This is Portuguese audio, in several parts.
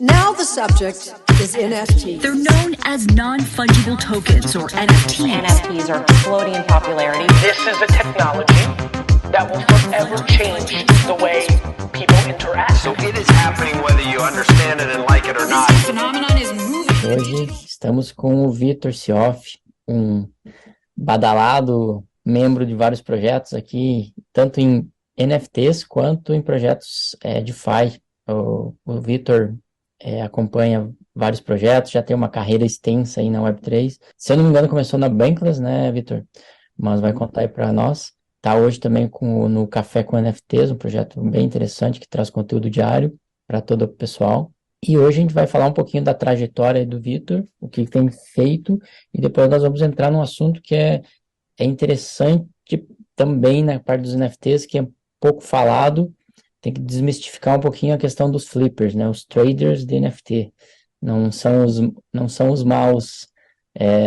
Now the subject is NFTs. They're known as non-fungible tokens, or NFTs. NFTs are exploding in popularity. This is a technology that will forever change the way people interact. So it is happening whether you understand it and like it or not. This phenomenon is moving. Hoje estamos com o Vitor Sioff, um badalado membro de vários projetos aqui, tanto em NFTs quanto em projetos DeFi. O Vitor acompanha vários projetos, já tem uma carreira extensa aí na Web3. Se eu não me engano, começou na Bankless, né, Vitor? Mas vai contar aí para nós. Tá hoje também no Café com NFTs, um projeto bem interessante que traz conteúdo diário para todo o pessoal. E hoje a gente vai falar um pouquinho da trajetória do Vitor, o que tem feito, e depois nós vamos entrar num assunto que é interessante também na parte dos NFTs, que é pouco falado. Tem que desmistificar um pouquinho a questão dos flippers, né? Os traders de NFT. Não são os maus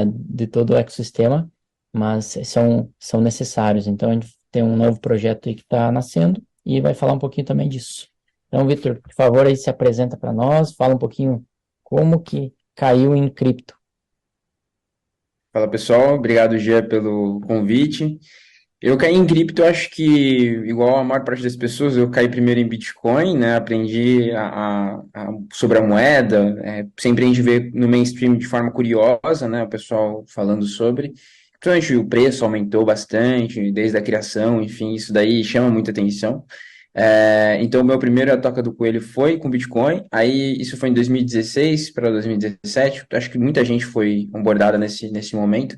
de todo o ecossistema, mas são necessários. Então a gente tem um novo projeto aí que está nascendo e vai falar um pouquinho também disso. Então, Vitor, por favor, aí se apresenta para nós, fala um pouquinho como que caiu em cripto. Fala pessoal, obrigado Gia pelo convite. Eu caí em cripto, acho que igual a maior parte das pessoas, eu caí primeiro em Bitcoin, né? Aprendi sobre a moeda, sempre a gente vê no mainstream de forma curiosa, né? O pessoal falando sobre. Principalmente o preço aumentou bastante, desde a criação, enfim, isso daí chama muita atenção. Então, o meu primeiro a toca do coelho foi com Bitcoin, aí isso foi em 2016 para 2017, acho que muita gente foi onboardada nesse momento,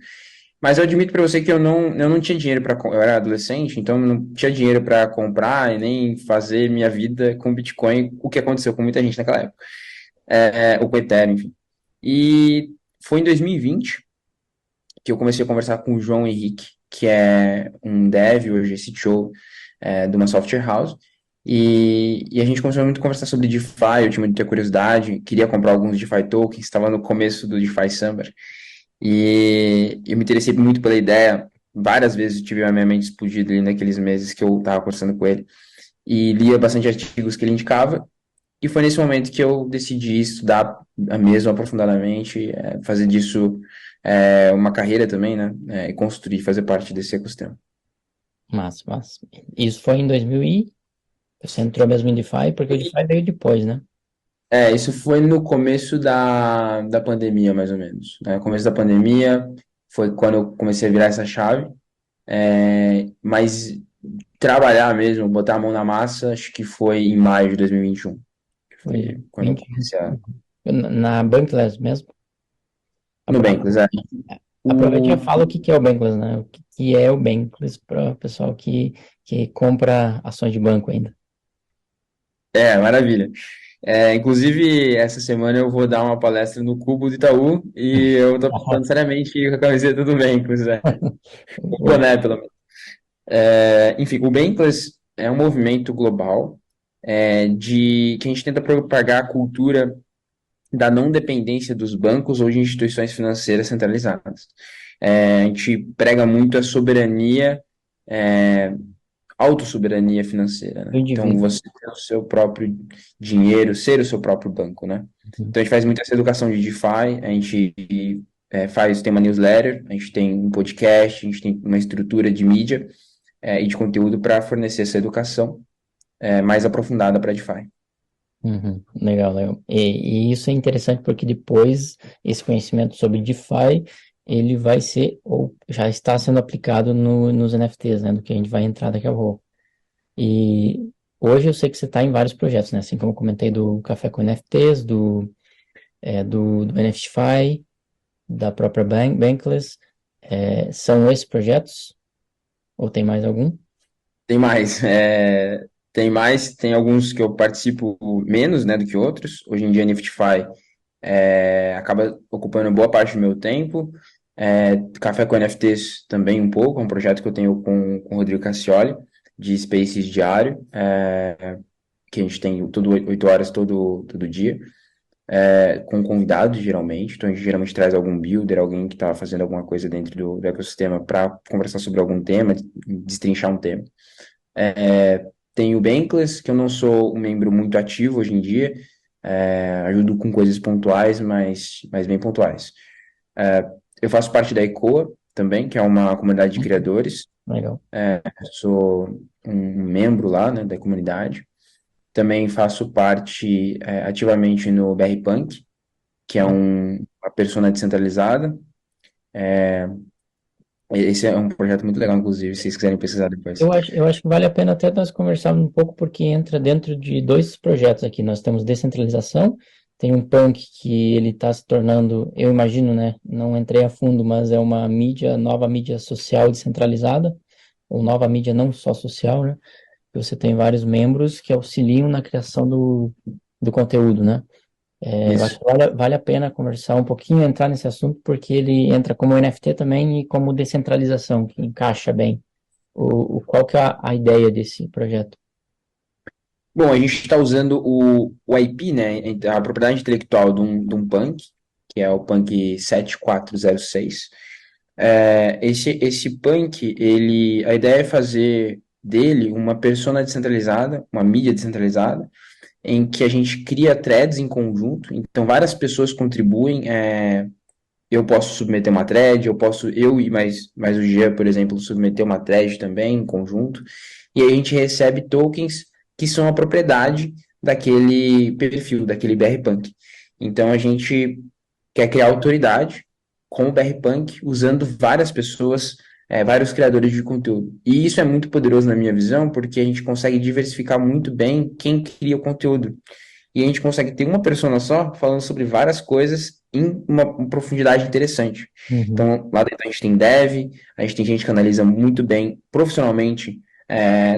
mas eu admito para você que eu não tinha dinheiro eu era adolescente, então não tinha dinheiro para comprar e nem fazer minha vida com Bitcoin, o que aconteceu com muita gente naquela época, ou com Ethereum, enfim. E foi em 2020 que eu comecei a conversar com o João Henrique, que é um dev, hoje CTO, de uma software house, e a gente começou muito a conversar sobre DeFi, eu tinha muita curiosidade, queria comprar alguns DeFi tokens, estava no começo do DeFi Summer, e eu me interessei muito pela ideia, várias vezes eu tive a minha mente explodida ali naqueles meses que eu estava conversando com ele, e lia bastante artigos que ele indicava, e foi nesse momento que eu decidi estudar mesmo aprofundadamente, fazer disso uma carreira também, né, e construir, fazer parte desse ecossistema. Massa. Isso foi em 2000 e... Você entrou mesmo em DeFi, porque o DeFi veio depois, né? Isso foi no começo da pandemia, mais ou menos. No começo da pandemia foi quando eu comecei a virar essa chave. Mas trabalhar mesmo, botar a mão na massa, acho que foi em maio de 2021. Foi quando eu comecei a... Na Bankless mesmo? No Bankless, Aproveita e já fala o que é o Bankless, né? O que é o Bankless para o pessoal que compra ações de banco ainda. Maravilha. Inclusive, essa semana eu vou dar uma palestra no Cubo do Itaú e eu tô pensando seriamente com a camiseta do Bankless, o boné, pelo menos. Enfim, o Bankless é um movimento global que a gente tenta propagar a cultura da não dependência dos bancos ou de instituições financeiras centralizadas. A gente prega muito a soberania, autossoberania financeira, né? Então, você ter o seu próprio dinheiro, ser o seu próprio banco, né? Então, a gente faz muita essa educação de DeFi, a gente tem uma newsletter, a gente tem um podcast, a gente tem uma estrutura de mídia e de conteúdo para fornecer essa educação mais aprofundada para DeFi. Legal. E isso é interessante porque depois esse conhecimento sobre DeFi ele vai ser, ou já está sendo aplicado nos NFTs, né, do que a gente vai entrar daqui a pouco. E hoje eu sei que você está em vários projetos, né, assim como eu comentei do Café com NFTs, do NFTFi, da própria Bankless. São esses projetos? Ou tem mais algum? Tem mais. Tem alguns que eu participo menos, né, do que outros. Hoje em dia, NFTFi acaba ocupando boa parte do meu tempo. Café com NFTs também um pouco, é um projeto que eu tenho com o Rodrigo Cassioli, de Spaces diário, que a gente tem 8 horas todo dia, com convidados, geralmente. Então, a gente geralmente traz algum builder, alguém que está fazendo alguma coisa dentro do ecossistema para conversar sobre algum tema, destrinchar um tema. Tem o Bankless, que eu não sou um membro muito ativo hoje em dia, Ajudo com coisas pontuais, mas bem pontuais. Eu faço parte da ECOA também, que é uma comunidade de criadores. Legal. Sou um membro lá, né, da comunidade. Também faço parte ativamente no BR Punk, que é uma persona descentralizada. Esse é um projeto muito legal, inclusive, se vocês quiserem pesquisar depois. Eu acho que vale a pena até nós conversarmos um pouco, porque entra dentro de dois projetos aqui. Nós temos descentralização, tem um punk que ele está se tornando, eu imagino, né? Não entrei a fundo, mas é uma mídia, nova mídia social descentralizada, ou nova mídia não só social, né? Você tem vários membros que auxiliam na criação do conteúdo, né? Eu acho Isso. que vale a pena conversar um pouquinho, entrar nesse assunto, porque ele entra como NFT também e como descentralização, que encaixa bem. Qual que é a ideia desse projeto? Bom, a gente está usando o IP, né, a propriedade intelectual de um punk, que é o punk 7406. Esse punk, a ideia é fazer dele uma persona descentralizada, uma mídia descentralizada, em que a gente cria threads em conjunto, então várias pessoas contribuem, eu posso submeter uma thread, eu e mais o Jean, por exemplo, submeter uma thread também em conjunto, e aí a gente recebe tokens que são a propriedade daquele perfil, daquele BR-Punk. Então a gente quer criar autoridade com o BR-Punk usando várias pessoas, vários criadores de conteúdo. E isso é muito poderoso na minha visão, porque a gente consegue diversificar muito bem quem cria o conteúdo. E a gente consegue ter uma persona só falando sobre várias coisas em uma profundidade interessante. Uhum. Então, lá dentro a gente tem dev, a gente tem gente que analisa muito bem profissionalmente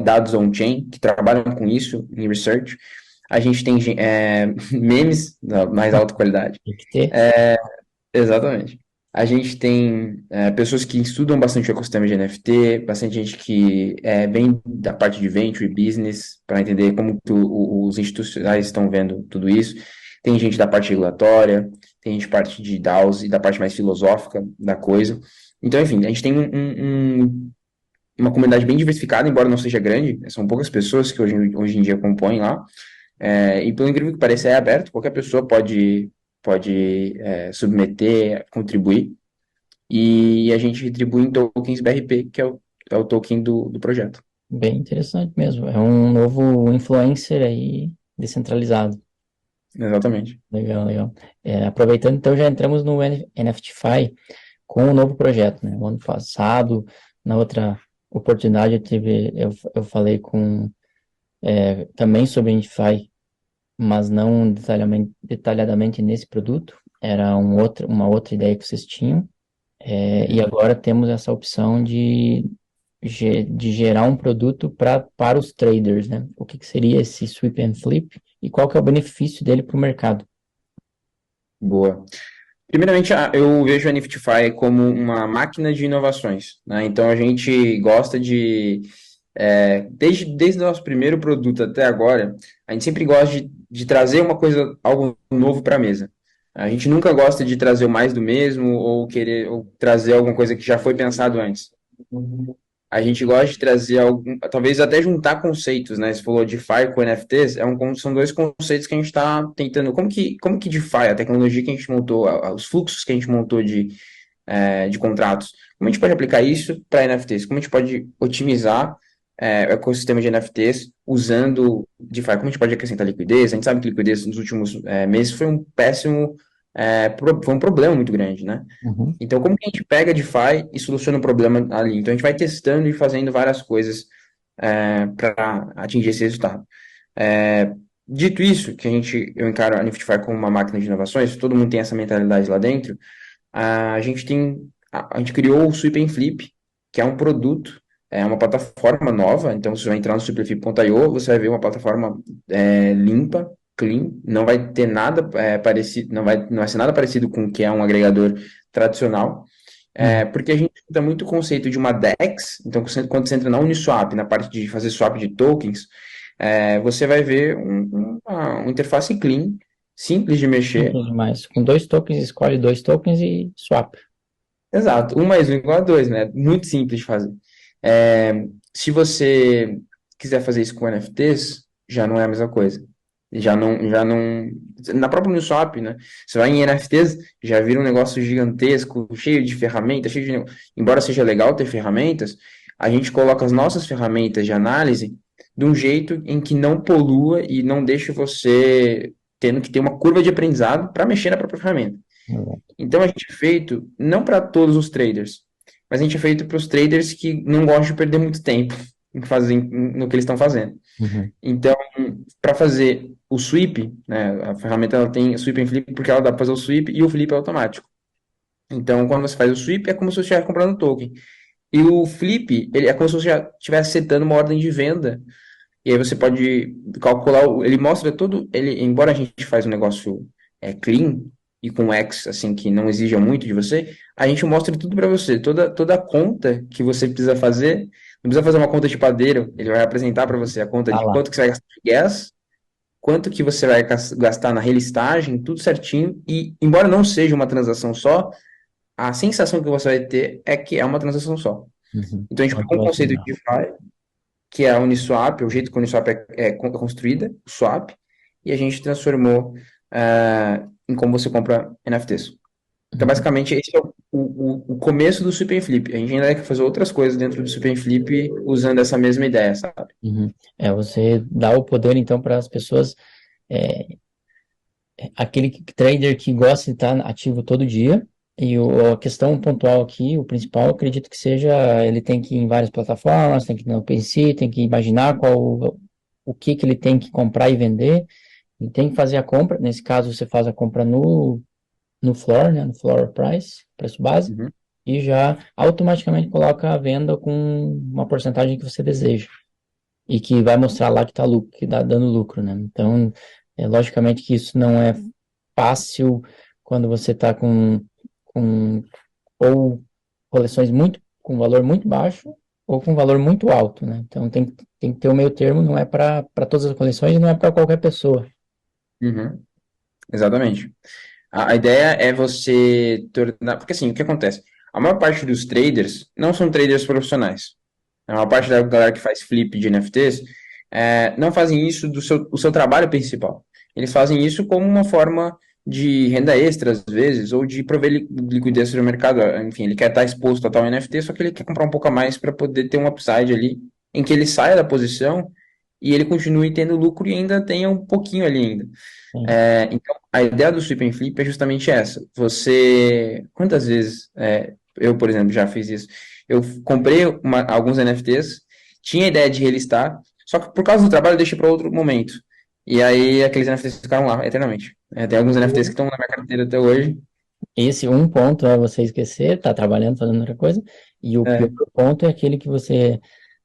dados on-chain, que trabalham com isso em research. A gente tem memes da mais alta qualidade. Tem que ter. Exatamente. A gente tem pessoas que estudam bastante o ecossistema de NFT, bastante gente que vem da parte de venture business, para entender como que os institucionais estão vendo tudo isso. Tem gente da parte regulatória, tem gente da parte de DAOs e da parte mais filosófica da coisa. Então, enfim, a gente tem uma comunidade bem diversificada, embora não seja grande, são poucas pessoas que hoje em dia compõem lá. E pelo incrível que pareça, é aberto, qualquer pessoa pode submeter, contribuir, e a gente retribui em tokens BRP, que é o token do projeto. Bem interessante mesmo. É um novo influencer aí descentralizado. Exatamente. Legal, legal. Aproveitando, então, já entramos no NFTFi com o novo projeto, né? O ano passado, na outra oportunidade, eu falei também sobre NFTFi, mas não detalhadamente nesse produto. Era uma outra ideia que vocês tinham. E agora temos essa opção de gerar um produto para os traders, né? O que seria esse Sweep and Flip e qual que é o benefício dele para o mercado? Boa. Primeiramente, eu vejo a NFTFi como uma máquina de inovações, né? Então, a gente gosta desde o nosso primeiro produto até agora, a gente sempre gosta de trazer algo novo para a mesa. A gente nunca gosta de trazer o mais do mesmo ou trazer alguma coisa que já foi pensado antes. A gente gosta de trazer talvez até juntar conceitos, né? Você falou DeFi com NFTs, são dois conceitos que a gente está tentando. Como que DeFi, a tecnologia que a gente montou, os fluxos que a gente montou de contratos, como a gente pode aplicar isso para NFTs? Como a gente pode otimizar o ecossistema de NFTs usando DeFi? Como a gente pode acrescentar liquidez? A gente sabe que liquidez nos últimos meses foi foi um problema muito grande, né? Uhum. Então, como que a gente pega DeFi e soluciona o problema ali? Então, a gente vai testando e fazendo várias coisas para atingir esse resultado. Dito isso, eu encaro a NFTFi como uma máquina de inovações, todo mundo tem essa mentalidade lá dentro, a gente criou o Sweep and Flip, que é um produto, uma plataforma nova. Então, você vai entrar no sweepandflip.io, você vai ver uma plataforma limpa, clean, não vai ter nada parecido, não vai ser nada parecido com o que é um agregador tradicional, porque a gente usa muito o conceito de uma DEX. Então, quando você entra na Uniswap, na parte de fazer swap de tokens, você vai ver uma interface clean, simples de mexer. Demais. Com 2 tokens, escolhe 2 tokens e swap. Exato, 1 mais 1 igual a 2, né? Muito simples de fazer. Se você quiser fazer isso com NFTs, já não é a mesma coisa. Já não, na própria Uniswap, né? Você vai em NFTs, já vira um negócio gigantesco, cheio de ferramentas, embora seja legal ter ferramentas, a gente coloca as nossas ferramentas de análise de um jeito em que não polua e não deixe você tendo que ter uma curva de aprendizado para mexer na própria ferramenta. Então a gente é feito não para todos os traders, mas a gente é feito para os traders que não gostam de perder muito tempo no que eles estão fazendo. Uhum. Então, para fazer o sweep, né, a ferramenta ela tem sweep and flip porque ela dá para fazer o sweep e o flip é automático. Então, quando você faz o sweep, é como se você estivesse comprando token. E o flip, ele é como se você já estivesse setando uma ordem de venda. E aí você pode calcular, ele mostra todo, embora a gente faz um negócio clean e com X, assim, que não exija muito de você, a gente mostra tudo para você, toda a conta que você precisa fazer. Não precisa fazer uma conta de padeiro, ele vai apresentar para você a conta de Lá. quanto que você vai gastar de gas, quanto que você vai gastar na relistagem, tudo certinho. E, embora não seja uma transação só, a sensação que você vai ter é que é uma transação só. Uhum. Então, a gente pegou um conceito de DeFi, que é a Uniswap, o jeito que a Uniswap é construída, o swap, e a gente transformou em como você compra NFTs. Então, basicamente, esse é o começo do Sweep and Flip. A gente ainda quer fazer outras coisas dentro do Sweep and Flip usando essa mesma ideia, sabe? Uhum. Você dá o poder, então, para as pessoas, aquele trader que gosta de estar ativo todo dia, e a questão pontual aqui, o principal, eu acredito que seja, ele tem que ir em várias plataformas, tem que ir no OpenSea, tem que imaginar o que ele tem que comprar e vender, ele tem que fazer a compra, nesse caso você faz a compra no floor, né, no floor price, preço base, Uhum. e já automaticamente coloca a venda com uma porcentagem que você deseja. E que vai mostrar lá que está dando lucro, né? Então, logicamente que isso não é fácil quando você está com ou coleções com valor muito baixo ou com valor muito alto, né? Então tem que ter o meio termo, não é para todas as coleções e não é para qualquer pessoa. Uhum. Exatamente. A ideia é você tornar. Porque assim, o que acontece? A maior parte dos traders não são traders profissionais. A maior parte da galera que faz flip de NFTs não fazem isso o seu trabalho principal. Eles fazem isso como uma forma de renda extra, às vezes, ou de prover liquidez no mercado. Enfim, ele quer estar exposto a tal NFT, só que ele quer comprar um pouco a mais para poder ter um upside ali, em que ele saia da posição e ele continue tendo lucro e ainda tenha um pouquinho ali ainda. Então, a ideia do Sweep and Flip é justamente essa. Quantas vezes, eu, por exemplo, já fiz isso? Eu comprei alguns NFTs, tinha a ideia de relistar, só que por causa do trabalho eu deixei para outro momento. E aí aqueles NFTs ficaram lá eternamente. Tem alguns NFTs que estão na minha carteira até hoje. Esse um ponto é você esquecer, tá trabalhando, fazendo outra coisa, e o pior ponto é aquele que você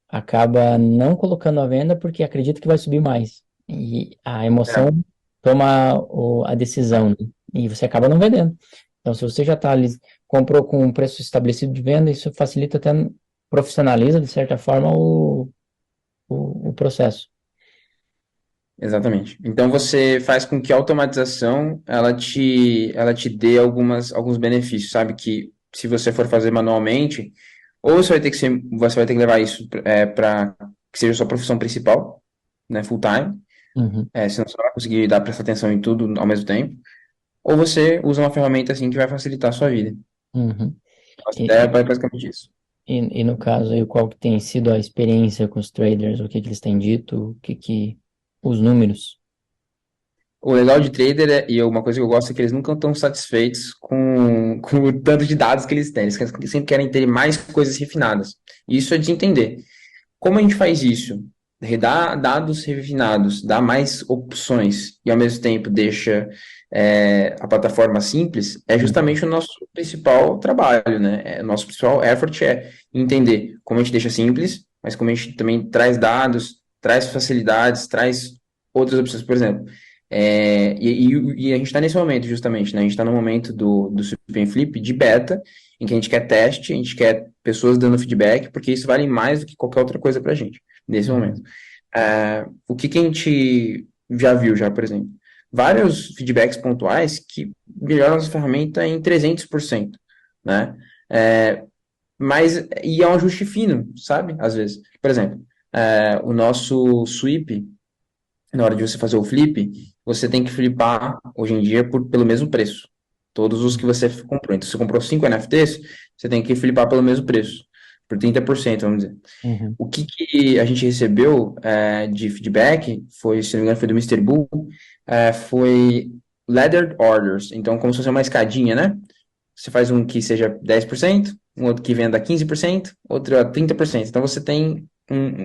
acaba não colocando à venda porque acredita que vai subir mais. E a emoção toma a decisão, né? E você acaba não vendendo. Então, se você já está ali, comprou com um preço estabelecido de venda, isso facilita até, profissionaliza, de certa forma, o processo. Exatamente. Então você faz com que a automatização ela te dê alguns benefícios, sabe? Que se você for fazer manualmente, ou você vai ter que levar isso para que seja a sua profissão principal, né? Full time. Uhum. Senão você não vai conseguir prestar atenção em tudo ao mesmo tempo. Ou você usa uma ferramenta assim que vai facilitar a sua vida. Uhum. A ideia é basicamente isso. E no caso aí, qual que tem sido a experiência com os traders? O que eles têm dito? Os números? O legal de trader e uma coisa que eu gosto é que eles nunca estão satisfeitos com o tanto de dados que eles têm. Eles sempre querem ter mais coisas refinadas. E isso é de entender. Como a gente faz isso? Dar dados refinados, dar mais opções e ao mesmo tempo deixa a plataforma simples, é justamente o nosso principal trabalho, né? Nosso principal effort é entender como a gente deixa simples, mas como a gente também traz dados, traz facilidades, traz outras opções, por exemplo. E a gente está nesse momento, justamente, né? A gente está no momento do Sweep and Flip de beta, em que a gente quer teste, a gente quer pessoas dando feedback, porque isso vale mais do que qualquer outra coisa para a gente, nesse momento. O que a gente já viu, por exemplo? Vários feedbacks pontuais que melhoram a ferramenta em 300%, né? E é um ajuste fino, sabe? Às vezes. Por exemplo, o nosso sweep, na hora de você fazer o flip, você tem que flipar, hoje em dia, pelo mesmo preço. Todos os que você comprou. Então, se você comprou 5 NFTs, você tem que flipar pelo mesmo preço, por 30%, vamos dizer. Uhum. O que a gente recebeu de feedback foi, se não me engano, foi do Mr. Bull, foi laddered orders. Então, como se fosse uma escadinha, né? Você faz um que seja 10%, um outro que venda 15%, outro a 30%. Então, você tem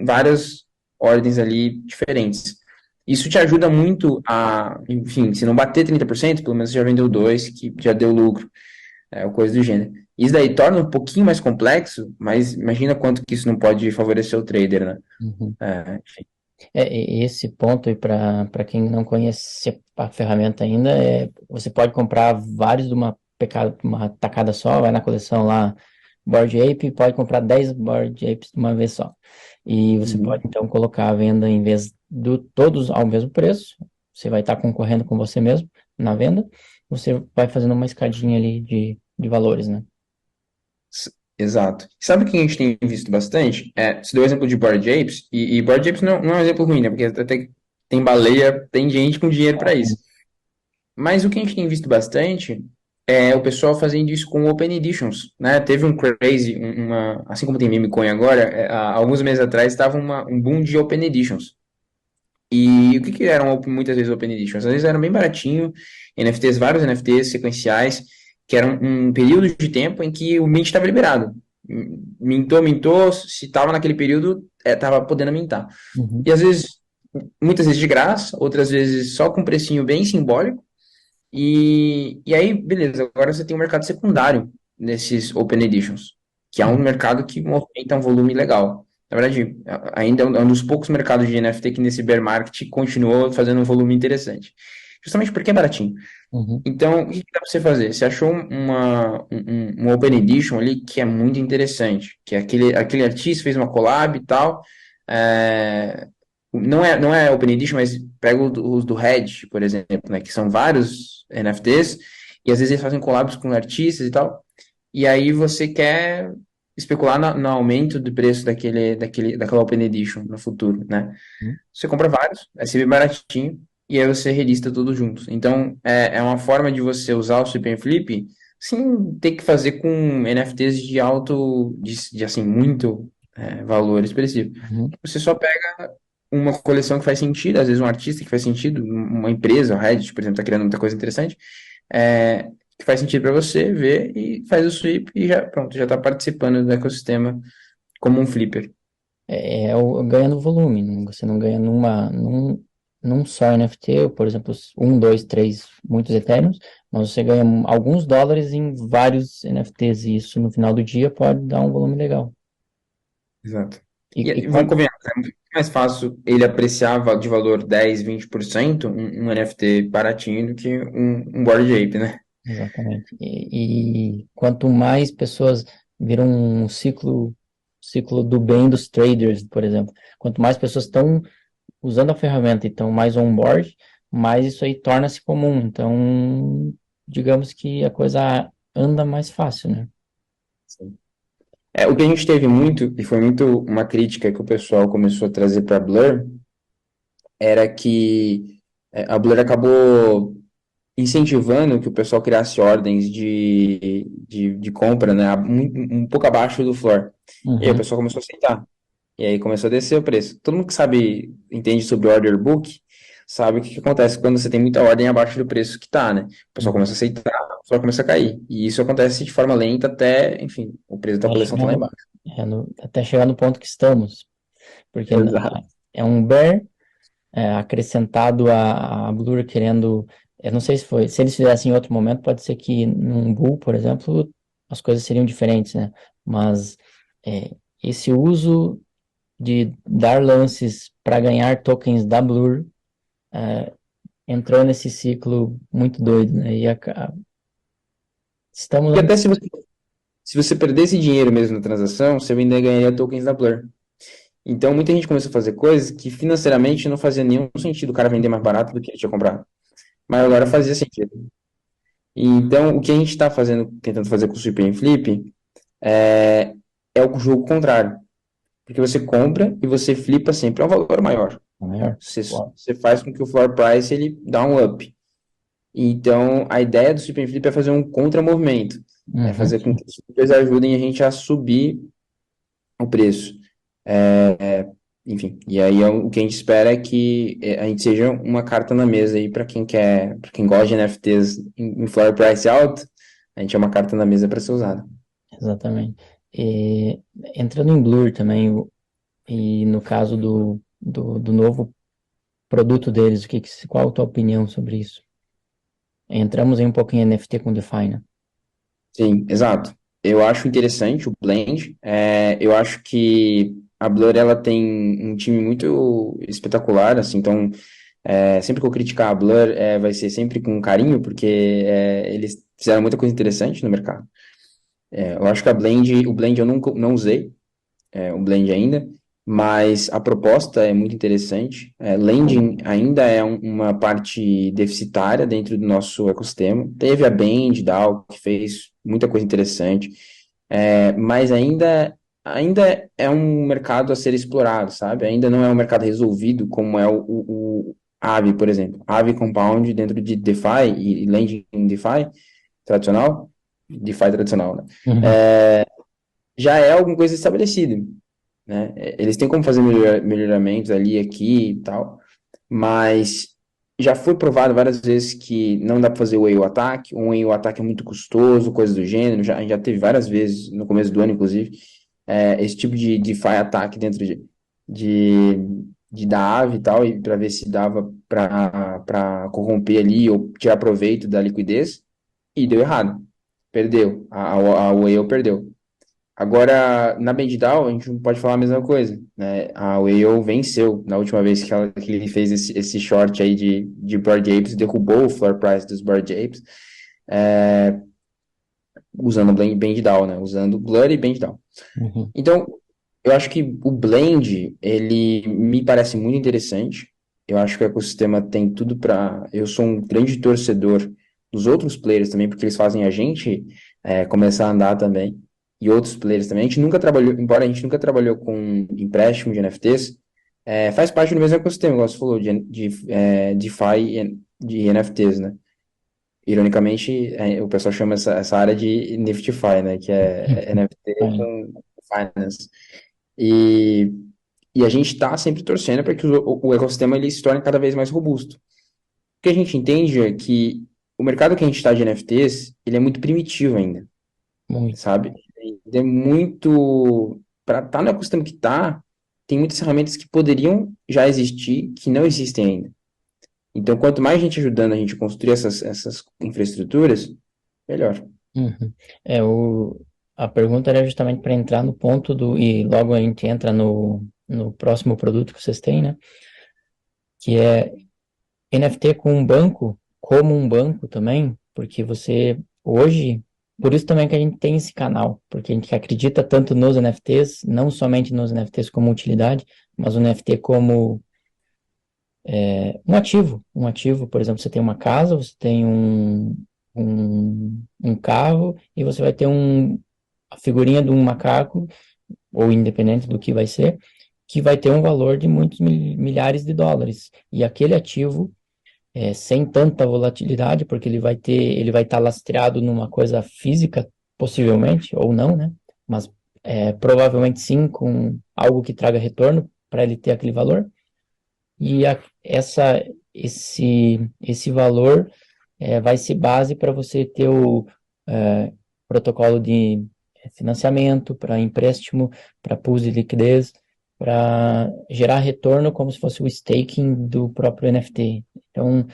várias ordens ali diferentes. Isso te ajuda muito a, enfim, se não bater 30%, pelo menos você já vendeu 2, que já deu lucro, ou coisa do gênero. Isso daí torna um pouquinho mais complexo, mas imagina quanto que isso não pode favorecer o trader, né? Uhum. Enfim. E esse ponto, e para quem não conhece a ferramenta ainda, você pode comprar vários de uma tacada só, vai na coleção lá, Bored Ape, pode comprar 10 Bored Apes de uma vez só. E você pode, então, colocar a venda em vez de todos ao mesmo preço, você vai estar concorrendo com você mesmo na venda, você vai fazendo uma escadinha ali de valores, né? Exato. Sabe o que a gente tem visto bastante? Você deu o exemplo de Bored Apes, e Bored Apes não é um exemplo ruim, né? Porque até tem baleia, tem gente com dinheiro para isso. Mas o que a gente tem visto bastante é o pessoal fazendo isso com Open Editions, né? Teve um crazy, assim como tem meme coin agora, há alguns meses atrás estava um boom de Open Editions. E o que eram muitas vezes Open Editions? Às vezes eram bem baratinho, NFTs, vários NFTs sequenciais, que eram um período de tempo em que o mint estava liberado. Mintou, se estava naquele período, estava podendo mintar. Uhum. E às vezes, muitas vezes de graça, outras vezes só com um precinho bem simbólico. E aí, beleza, agora você tem um mercado secundário nesses Open Editions, que é um mercado que movimenta um volume legal. Na verdade, ainda é um dos poucos mercados de NFT que nesse bear market continuou fazendo um volume interessante. Justamente porque é baratinho. Uhum. Então, o que dá para você fazer? Você achou um Open Edition ali que é muito interessante, que é aquele artista fez uma collab e tal. Não é Open Edition, mas pega os do Red, por exemplo, né, que são vários NFTs, e às vezes eles fazem collabs com artistas e tal, e aí você quer especular no aumento do preço daquela Open Edition no futuro, né? Você compra vários, é sempre baratinho, e aí você relista tudo juntos. Então, é uma forma de você usar o Sweep and Flip sem ter que fazer com NFTs de alto, de assim, muito valor expressivo. Uhum. Você só pega uma coleção que faz sentido, às vezes um artista que faz sentido, uma empresa, o Reddit, por exemplo, está criando muita coisa interessante, que faz sentido para você ver e faz o sweep e já está participando do ecossistema como um flipper. Ganhando volume, você não ganha num só NFT, por exemplo, 1, 2, 3, muitos eternos, mas você ganha alguns dólares em vários NFTs, e isso no final do dia pode dar um volume legal. Exato. E Vamos convencer, é muito mais fácil ele apreciar de valor 10, 20% um NFT baratinho do que um Bored Ape, né? Exatamente. E quanto mais pessoas viram um ciclo do bem dos traders, por exemplo, quanto mais pessoas estão usando a ferramenta e estão mais on-board, mais isso aí torna-se comum. Então, digamos que a coisa anda mais fácil, né? Sim. O que a gente teve muito, e foi muito uma crítica que o pessoal começou a trazer para a Blur, era que a Blur acabou incentivando que o pessoal criasse ordens de compra, né, um pouco abaixo do floor. E aí o pessoal começou a aceitar. E aí começou a descer o preço. Todo mundo que entende sobre order book, sabe o que acontece quando você tem muita ordem abaixo do preço que tá, né? O pessoal começa a aceitar, o pessoal começa a cair. E isso acontece de forma lenta até, enfim, o preço da coleção tá lá embaixo. Até chegar no ponto que estamos. Porque é um bear acrescentado a Blur querendo... Eu não sei se eles fizessem em outro momento, pode ser que num bull, por exemplo, as coisas seriam diferentes, né? Mas esse uso de dar lances para ganhar tokens da Blur entrou nesse ciclo muito doido, né? E estamos... E até se você perdesse dinheiro mesmo na transação, você ainda ganharia tokens da Blur. Então, muita gente começou a fazer coisas que financeiramente não fazia nenhum sentido o cara vender mais barato do que ele tinha comprado. Mas agora fazia sentido. Então, o que a gente está tentando fazer com o Sweep and Flip é o jogo contrário. Porque você compra e você flipa sempre a um valor maior. maior. Você faz com que o floor price ele dá um up. Então, a ideia do Super Flip é fazer um contramovimento, é fazer com que os flippers ajudem a gente a subir o preço. Enfim, e aí o que a gente espera é que a gente seja uma carta na mesa aí para quem quer, para quem gosta de NFTs em floor price alto, a gente é uma carta na mesa para ser usada. Exatamente. E, entrando em Blur também, e no caso do novo produto deles, qual a tua opinião sobre isso? Entramos em um pouco em NFT com DeFi, né? Sim, exato. Eu acho interessante o Blend. Eu acho que a Blur ela tem um time muito espetacular, assim. Então, sempre que eu criticar a Blur, vai ser sempre com carinho, porque eles fizeram muita coisa interessante no mercado. Eu acho que o Blend eu nunca não usei, o Blend ainda, mas a proposta é muito interessante. Lending ainda é uma parte deficitária dentro do nosso ecossistema. Teve a Bend, DAO, que fez muita coisa interessante, mas ainda é um mercado a ser explorado, sabe? Ainda não é um mercado resolvido como é o Aave, por exemplo. Aave Compound dentro de DeFi e Lending em DeFi tradicional, né? Já é alguma coisa estabelecida, né? Eles têm como fazer melhoramentos ali, aqui e tal, mas já foi provado várias vezes que não dá para fazer o whale attack, um whale attack é muito custoso, coisa do gênero, a gente já teve várias vezes, no começo do ano, inclusive, esse tipo de DeFi attack dentro da Aave e tal, e para ver se dava para corromper ali ou tirar proveito da liquidez, e deu errado, perdeu, a whale perdeu. Agora, na BandDAO, a gente não pode falar a mesma coisa, né? A Whale venceu na última vez que ele fez esse short aí de Bored Apes, derrubou o floor price dos Bored Apes, usando o BandDAO, né? Usando Blur e BandDAO. Então, eu acho que o Blend, ele me parece muito interessante. Eu acho que o ecossistema tem tudo para... Eu sou um grande torcedor dos outros players também, porque eles fazem a gente começar a andar também. E outros players também. A gente nunca trabalhou, embora a gente nunca trabalhou com empréstimo de NFTs, faz parte do mesmo ecossistema, igual você falou, de DeFi e de NFTs, né? Ironicamente, o pessoal chama essa área de NFTFi, né? Que é NFT com finance. E a gente está sempre torcendo para que o ecossistema ele se torne cada vez mais robusto. O que a gente entende é que o mercado que a gente está de NFTs, ele é muito primitivo ainda, sabe? Ele é muito... Para estar no ecossistema que está, tem muitas ferramentas que poderiam já existir, que não existem ainda. Então, quanto mais gente ajudando a gente a construir essas infraestruturas, melhor. A pergunta era justamente para entrar no ponto e logo a gente entra no próximo produto que vocês têm, né? Que é NFT com um banco, como um banco também, porque você hoje, por isso também que a gente tem esse canal, porque a gente acredita tanto nos NFTs, não somente nos NFTs como utilidade, mas o NFT como um ativo, por exemplo, você tem uma casa, você tem um carro e você vai ter a figurinha de um macaco, ou independente do que vai ser, que vai ter um valor de muitos milhares de dólares. E aquele ativo, sem tanta volatilidade, porque ele vai estar lastreado numa coisa física, possivelmente, ou não, né? Mas provavelmente sim, com algo que traga retorno para ele ter aquele valor. E esse valor vai ser base para você ter o protocolo de financiamento, para empréstimo, para pools de liquidez, para gerar retorno como se fosse o staking do próprio NFT. Então,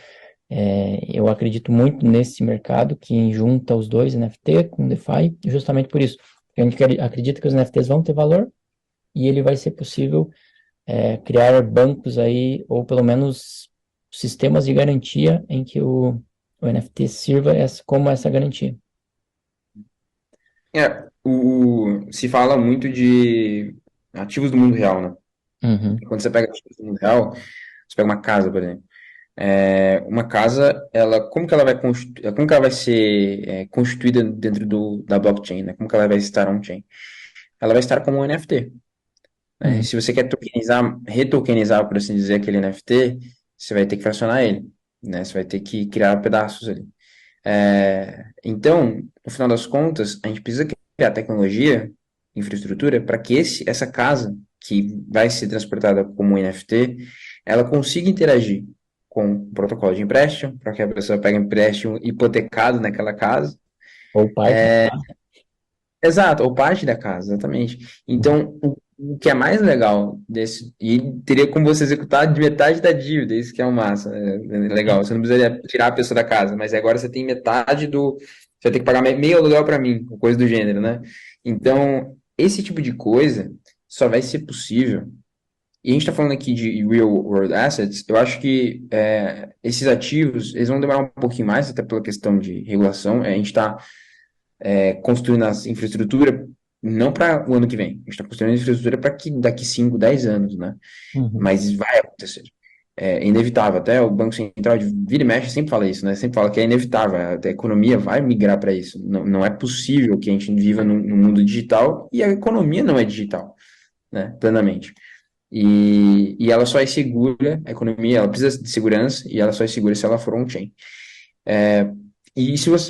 eu acredito muito nesse mercado que junta os dois, NFT com DeFi, justamente por isso. Porque a gente acredita que os NFTs vão ter valor e ele vai ser possível criar bancos aí, ou pelo menos sistemas de garantia em que o NFT sirva como essa garantia. Se fala muito de ativos do mundo real, né? Quando você pega ativos do mundo real, você pega uma casa, por exemplo. Uma casa, como que ela vai ser constituída dentro da blockchain, né? Como que ela vai estar on-chain? Ela vai estar como um NFT. né? Uhum. Se você quer tokenizar, retokenizar, por assim dizer, aquele NFT, você vai ter que fracionar ele, né? Você vai ter que criar pedaços ali. Então, no final das contas, a gente precisa criar tecnologia, infraestrutura, para que essa casa, que vai ser transportada como um NFT, ela consiga interagir com o protocolo de empréstimo, para que a pessoa pegue um empréstimo hipotecado naquela casa. Ou parte, Exato, ou parte da casa, exatamente. Então, o que é mais legal desse, e teria como você executar de metade da dívida, isso que é o massa, é legal. Você não precisaria tirar a pessoa da casa, mas agora você tem metade do. Você vai ter que pagar meio aluguel para mim, coisa do gênero, né? Então, esse tipo de coisa só vai ser possível. E a gente está falando aqui de real world assets, eu acho que esses ativos, eles vão demorar um pouquinho mais, até pela questão de regulação. A gente está construindo a infraestrutura não para o ano que vem. A gente está construindo a infraestrutura para que daqui 5, 10 anos, né? Uhum. Mas vai acontecer. É inevitável. Até o Banco Central de vira e mexe sempre fala isso, né? Sempre fala que é inevitável. A economia vai migrar para isso. Não é possível que a gente viva num mundo digital e a economia não é digital, né? Plenamente. E ela só é segura, a economia, ela precisa de segurança e ela só é segura se ela for on-chain.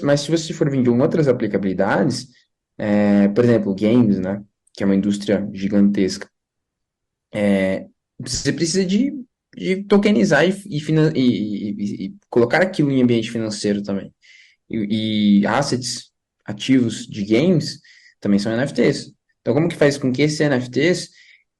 Mas se você for vir de outras aplicabilidades, por exemplo, games, né, que é uma indústria gigantesca, você precisa de tokenizar e colocar aquilo em ambiente financeiro também. E assets, ativos de games, também são NFTs. Então, como que faz com que esses NFTs,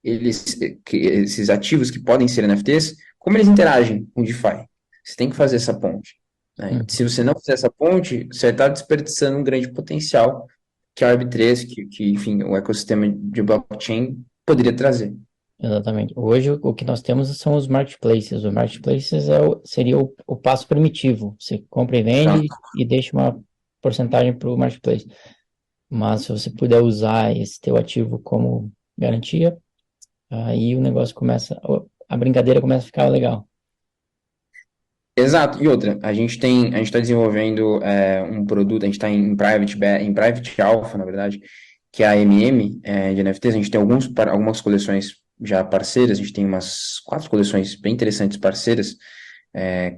esses ativos que podem ser NFTs, como eles interagem com o DeFi? Você tem que fazer essa ponte, né? Se você não fizer essa ponte, você está desperdiçando um grande potencial que a Web3, enfim, o ecossistema de blockchain poderia trazer. Exatamente. Hoje o que nós temos são os marketplaces. Os marketplaces seria o passo primitivo. Você compra e vende e deixa uma porcentagem para o marketplace. Mas se você puder usar esse teu ativo como garantia, aí o negócio a brincadeira começa a ficar legal. Exato. E outra, a gente está desenvolvendo um produto, a gente está em private alpha, na verdade, que é a MM de NFTs. A gente tem algumas coleções já parceiras, a gente tem umas 4 coleções bem interessantes parceiras,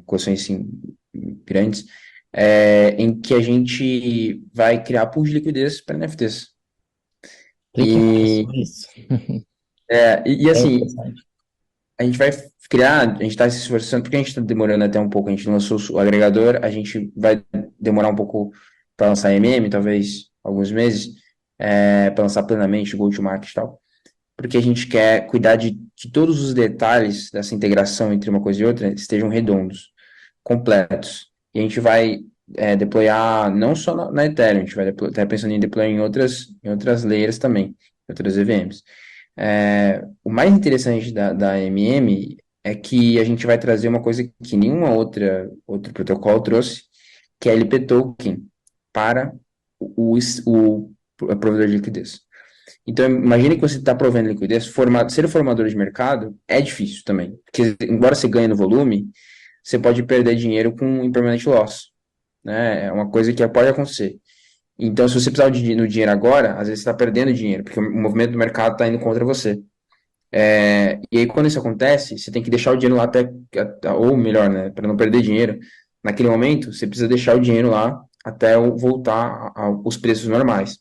coleções assim, grandes, em que a gente vai criar pools de liquidez para NFTs. Explique mais E, sobre isso. e É assim, interessante. a gente vai criar, a gente está se esforçando, porque a gente está demorando até um pouco, a gente lançou o agregador, a gente vai demorar um pouco para lançar MM, talvez alguns meses, para lançar plenamente o go-to-market e tal, porque a gente quer cuidar de que todos os detalhes dessa integração entre uma coisa e outra estejam redondos, completos. E a gente vai deployar não só na Ethereum, a gente vai estar pensando em deployar em outras layers também, em outras EVMs. O mais interessante da MM é que a gente vai trazer uma coisa que nenhuma outro protocolo trouxe, que é LP Token para o provedor de liquidez. Então, imagine que você está provendo liquidez, ser formador de mercado é difícil também, porque embora você ganhe no volume, você pode perder dinheiro com impermanent loss, né? É uma coisa que pode acontecer. Então, se você precisar no dinheiro agora, às vezes você está perdendo dinheiro, porque o movimento do mercado está indo contra você. E aí, quando isso acontece, você tem que deixar o dinheiro lá ou melhor, né, para não perder dinheiro, naquele momento, você precisa deixar o dinheiro lá até voltar aos preços normais.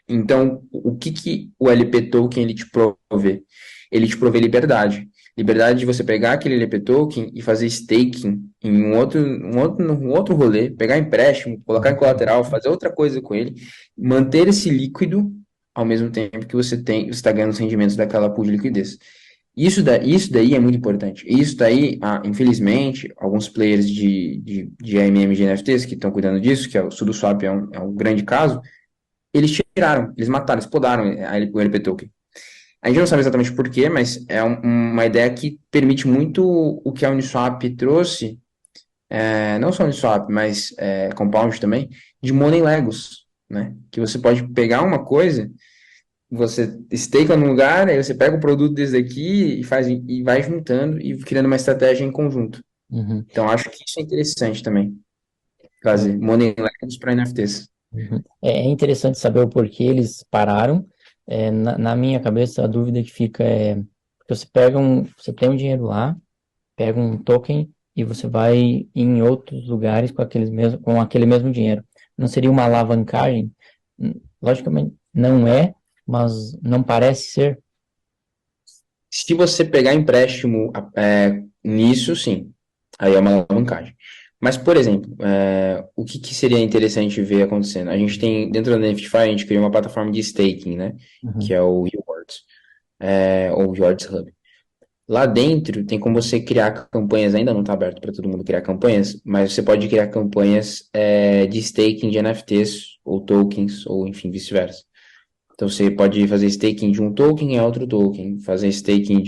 Então, o que o LP Token ele te provê? Ele te provê liberdade. Liberdade de você pegar aquele LP Token e fazer staking em um outro rolê, pegar empréstimo, colocar em colateral, fazer outra coisa com ele, manter esse líquido ao mesmo tempo que você está ganhando os rendimentos daquela pool de liquidez. Isso daí é muito importante. Isso daí, infelizmente, alguns players de AMM de NFTs que estão cuidando disso, que é o SudoSwap é um grande caso, eles tiraram, eles mataram, eles podaram o LP Token. A gente não sabe exatamente por quê, mas é uma ideia que permite muito o que a Uniswap trouxe, não só a Uniswap, mas Compound também, de Money Legos, né? Que você pode pegar uma coisa, você stakeia num lugar, aí você pega o produto desse daqui e vai juntando e criando uma estratégia em conjunto. Uhum. Então, acho que isso é interessante também, trazer Money Legos para NFTs. Uhum. É interessante saber o porquê eles pararam, Na minha cabeça, a dúvida que fica é, porque você tem um dinheiro lá, pega um token e você vai em outros lugares com aquele mesmo dinheiro. Não seria uma alavancagem? Logicamente, não é, mas não parece ser. Se você pegar empréstimo nisso, sim, aí é uma alavancagem. Mas, por exemplo, o que seria interessante ver acontecendo? A gente tem, dentro da Neftify, a gente criou uma plataforma de staking, né? Que é o Rewards, ou Rewards Hub. Lá dentro tem como você criar campanhas, ainda não está aberto para todo mundo criar campanhas, mas você pode criar campanhas de staking de NFTs, ou tokens, ou enfim, vice-versa. Então você pode fazer staking de um token a outro token, fazer staking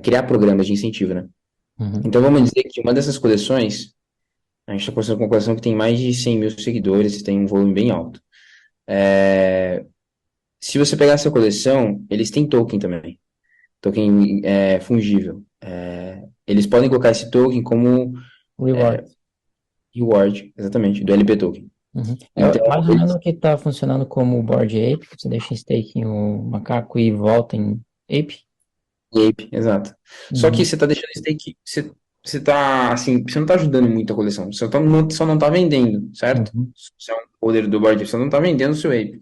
criar programas de incentivo, né? Uhum. Então vamos dizer que uma dessas coleções, a gente está conversando com uma coleção que tem mais de 100 mil seguidores, tem um volume bem alto. Se você pegar essa coleção, eles têm token também, token fungível. Eles podem colocar esse token como Reward. reward, exatamente, do LP token. Uhum. Então, Mais ou menos o que está funcionando como o Bored Ape, você deixa em stake o macaco e volta em Ape. Ape, exato. Só que você tá deixando stake, você tá, assim, você não tá ajudando muito a coleção, você só não tá vendendo, certo? Uhum. Você é um holder do Bored Ape, você não tá vendendo o seu Ape.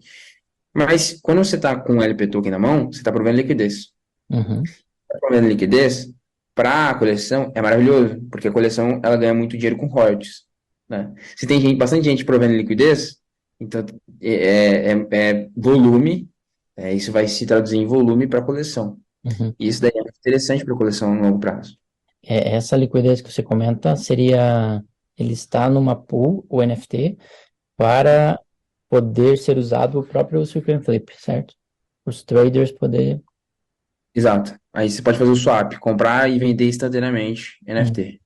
Mas quando você tá com o LP token na mão, você tá provendo liquidez. Uhum. Tá provendo liquidez, para a coleção é maravilhoso, porque a coleção ela ganha muito dinheiro com royalties, né? Se tem bastante gente provendo liquidez, então é volume, isso vai se traduzir em volume para a coleção. Uhum. E isso daí é muito interessante para a coleção no longo prazo. Essa liquidez que você comenta seria, ele está numa pool, o NFT, para poder ser usado o próprio Circle and Flip, certo? Os traders poder... Exato. Aí você pode fazer o swap, comprar e vender instantaneamente NFT.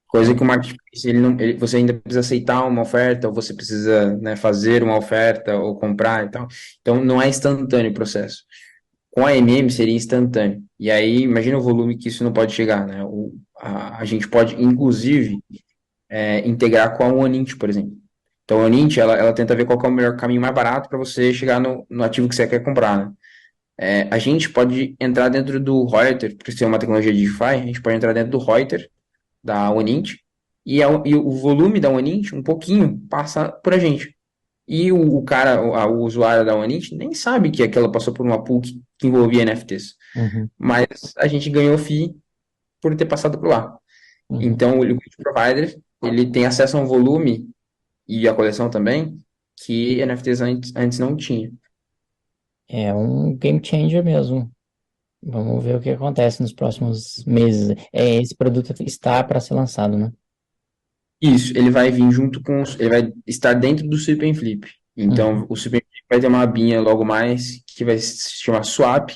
Coisa que o marketplace, você ainda precisa aceitar uma oferta, ou você precisa, né, fazer uma oferta, ou comprar e tal. Então, não é instantâneo o processo. Com a MM seria instantâneo. E aí, imagina o volume que isso não pode chegar, né? A gente pode, inclusive, integrar com a OneInt, por exemplo. Então, a OneInt, ela tenta ver qual que é o melhor caminho mais barato para você chegar no ativo que você quer comprar, né? A gente pode entrar dentro do Reuter, por ser uma tecnologia de DeFi, a gente pode entrar dentro do Reuter, da OneInt, e o volume da OneInt, um pouquinho, passa por a gente. E o usuário da OneInt nem sabe que aquela passou por uma pool que envolvia NFTs. Uhum. Mas a gente ganhou FII por ter passado por lá. Uhum. Então, o Liquidity Provider, ele tem acesso a um volume, e a coleção também, que NFTs antes não tinha. É um game changer mesmo. Vamos ver o que acontece nos próximos meses. Esse produto está para ser lançado, né? Isso, ele vai vir junto ele vai estar dentro do Sweep and Flip. Então, o Sweep and Flip vai ter uma abinha logo mais, que vai se chamar Swap,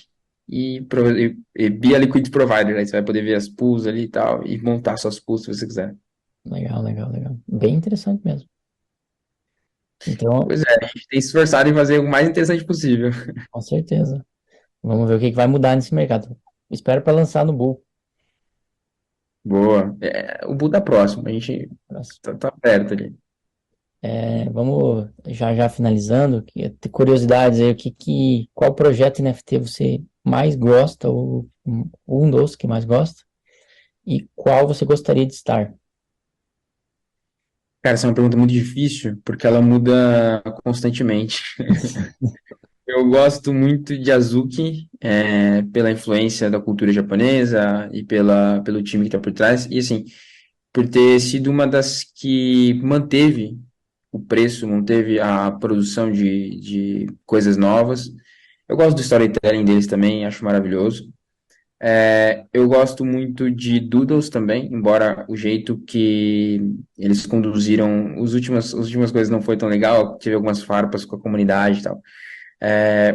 e Be a Liquidity Provider. Aí você vai poder ver as pools ali e tal, e montar suas pools se você quiser. Legal, legal, legal. Bem interessante mesmo. Então, Pois é, a gente tem se esforçado em fazer o mais interessante possível. com certeza. Vamos ver o que vai mudar nesse mercado. Espero para lançar no Bull. Boa. O Bull tá próximo, a gente tá perto ali. Vamos já finalizando. Curiosidades aí, qual projeto NFT você mais gosta, ou um dos que mais gosta, e qual você gostaria de estar? Cara, essa é uma pergunta muito difícil, porque ela muda constantemente. Eu gosto muito de Azuki, pela influência da cultura japonesa e pelo time que está por trás. E assim, por ter sido uma das que manteve o preço, manteve a produção de coisas novas. Eu gosto do storytelling deles também, acho maravilhoso. Eu gosto muito de Doodles também, embora o jeito que eles conduziram as últimas coisas não foi tão legal, tive algumas farpas com a comunidade e tal.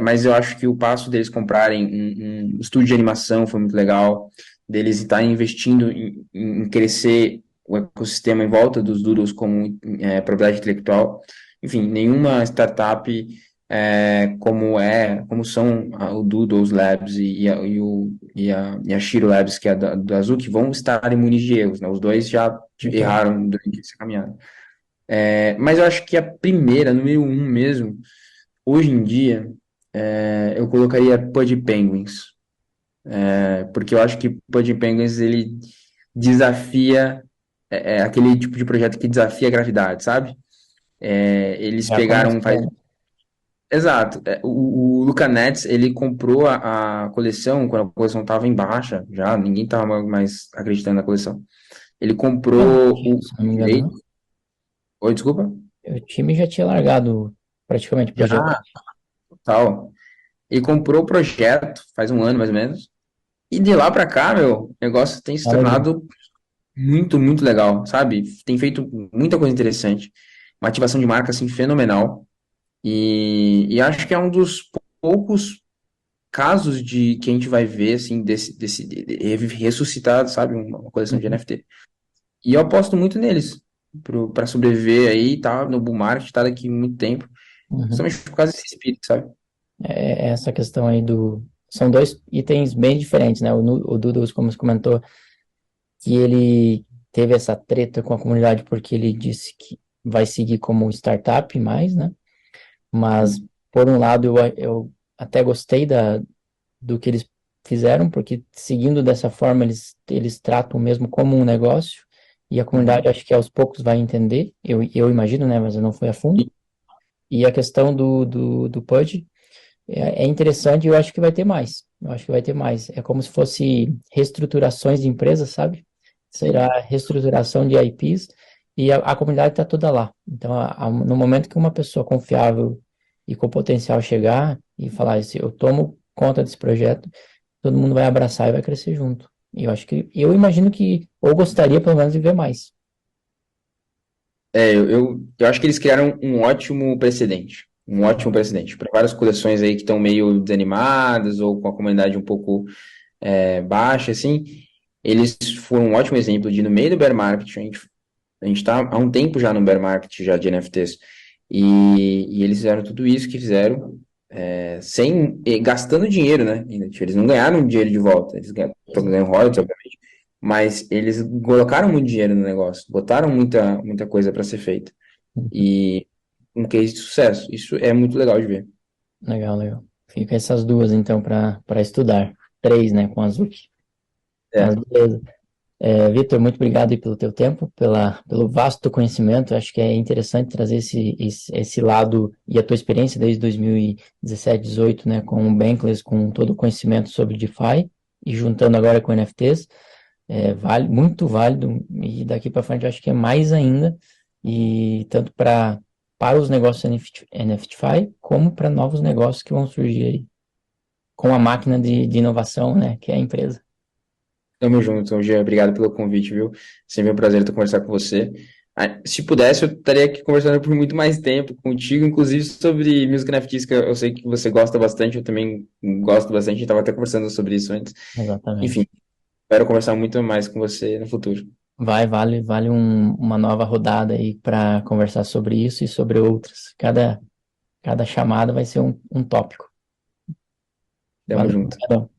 Mas eu acho que o passo deles comprarem um estúdio de animação foi muito legal, deles estarem investindo em crescer o ecossistema em volta dos Doodles como propriedade intelectual. Enfim, nenhuma startup como são o Doodles Labs e a Shiro Labs, que é do Azuki, vão estar imunes de erros, né? Os dois já erraram durante essa caminhada. Mas eu acho que a primeira, número 1 mesmo, hoje em dia, eu colocaria Pudgy Penguins. Porque eu acho que Pudgy Penguins, ele desafia, aquele tipo de projeto que desafia a gravidade, sabe? Eles Já pegaram, começou. exato, o Luca Netz, ele comprou a coleção quando a coleção estava em baixa, já, ninguém estava mais acreditando na coleção. Ele comprou Se o não me engano, direito. não. Oi, desculpa? O time já tinha largado praticamente o projeto. Já, tal. Ele comprou o projeto faz um ano, mais ou menos. E de lá pra cá, meu, o negócio tem se Tá legal. tornado muito, muito legal, sabe? Tem feito muita coisa interessante. Uma ativação de marca, assim, fenomenal. E acho que é um dos poucos casos de que a gente vai ver, assim, ressuscitado, sabe? Uma coleção de Uhum, NFT. E eu aposto muito neles, pra sobreviver aí, tá? No bull market, tá daqui muito tempo. uhum. Justamente por causa desse espírito, sabe? Essa questão aí do. São dois itens bem diferentes, né? O Doodles, como você comentou, que ele teve essa treta com a comunidade porque ele disse que vai seguir como startup mais, né? Mas, por um lado, eu até gostei do que eles fizeram, porque seguindo dessa forma, eles tratam mesmo como um negócio, e a comunidade Uhum. acho que aos poucos vai entender, eu imagino, né? Mas eu não fui a fundo. E a questão do PUD é interessante e eu acho que vai ter mais. Eu acho que vai ter mais. É como se fosse reestruturações de empresas, sabe? Sim. Será reestruturação de IPs e a comunidade está toda lá. Então, no momento que uma pessoa confiável e com potencial chegar e falar, eu tomo conta desse projeto, todo mundo vai abraçar e vai crescer junto. E eu imagino que, ou gostaria pelo menos de ver mais. Eu acho que eles criaram um ótimo precedente. Um ótimo precedente. Para várias coleções aí que estão meio desanimadas ou com a comunidade um pouco baixa, assim, eles foram um ótimo exemplo de, no meio do bear market, a gente tá há um tempo já no bear market já de NFTs, e eles fizeram tudo isso que fizeram, gastando dinheiro, né? Tipo, eles não ganharam dinheiro de volta, eles ganharam royalties, obviamente, mas eles colocaram muito dinheiro no negócio, botaram muita, muita coisa para ser feita, e um case de sucesso. Isso é muito legal de ver. Legal, legal. Fica essas duas, então, para estudar. Três, né, com a Azuki. Mas É, beleza. Vitor, muito obrigado aí pelo teu tempo, pelo vasto conhecimento. Acho que é interessante trazer esse lado e a tua experiência desde 2017, 18, né, com o Bankless, com todo o conhecimento sobre DeFi e juntando agora com NFTs. Muito válido e daqui para frente eu acho que é mais ainda e tanto para os negócios NFTFi como para novos negócios que vão surgir aí com a máquina de inovação, né, que é a empresa. tamo junto, Jean. Obrigado pelo convite, viu? Sempre um prazer conversar com você. Se pudesse, eu estaria aqui conversando por muito mais tempo contigo, inclusive sobre música NFTs, que eu sei que você gosta bastante, eu também gosto bastante, a gente estava até conversando sobre isso antes. Enfim, Exatamente. espero conversar muito mais com você no futuro. Vale uma nova rodada aí para conversar sobre isso e sobre outras. Cada chamada vai ser um tópico. Tamo Valeu, junto. obrigadão.